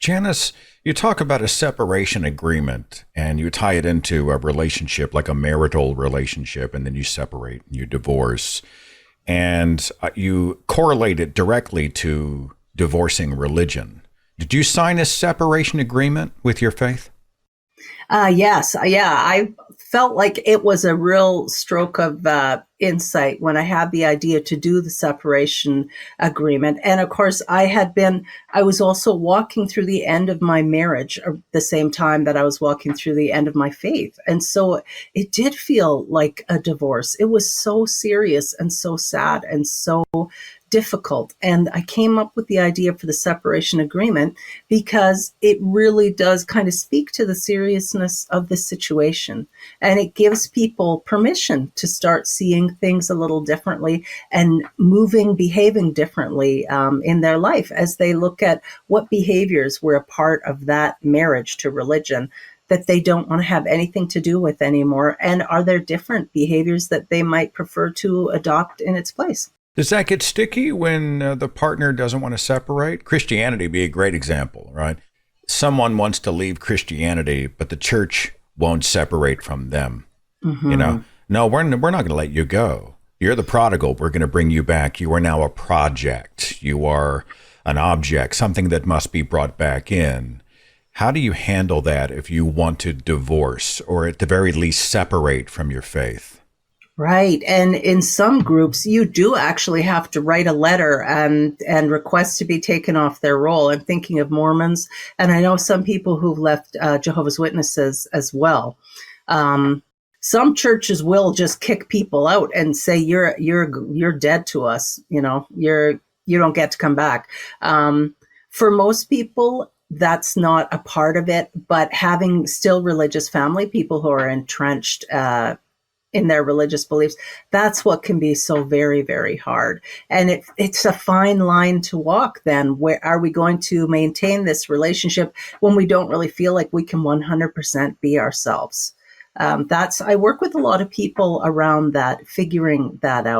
Janice, you talk about a separation agreement and you tie it into a relationship like a marital relationship, and then you separate, you divorce, and you correlate it directly to divorcing religion. Did you sign a separation agreement with your faith? Yes, yeah, I felt like it was a real stroke of insight when I had the idea to do the separation agreement. And of course, I was also walking through the end of my marriage at the same time that I was walking through the end of my faith. And so it did feel like a divorce. It was so serious and so sad and so difficult. And I came up with the idea for the separation agreement because it really does kind of speak to the seriousness of the situation. And it gives people permission to start seeing things a little differently and behaving differently in their life as they look at what behaviors were a part of that marriage to religion that they don't want to have anything to do with anymore. And are there different behaviors that they might prefer to adopt in its place? Does that get sticky when the partner doesn't want to separate? Christianity would be a great example, right? Someone wants to leave Christianity, but the church won't separate from them. You know, no, we're not going to let you go. You're the prodigal. We're going to bring you back. You are now a project. You are an object, something that must be brought back in. How do you handle that if you want to divorce or at the very least separate from your faith? Right. And in some groups, you do actually have to write a letter and request to be taken off their roll. I'm thinking of Mormons, and I know some people who've left Jehovah's Witnesses as well. Some churches will just kick people out and say you're dead to us. You don't get to come back. For most people, that's not a part of it. But having still religious family, people who are entrenched in their religious beliefs, that's what can be so very, very hard. And it's a fine line to walk then. Where are we going to maintain this relationship when we don't really feel like we can 100% be ourselves? I work with a lot of people around that, figuring that out.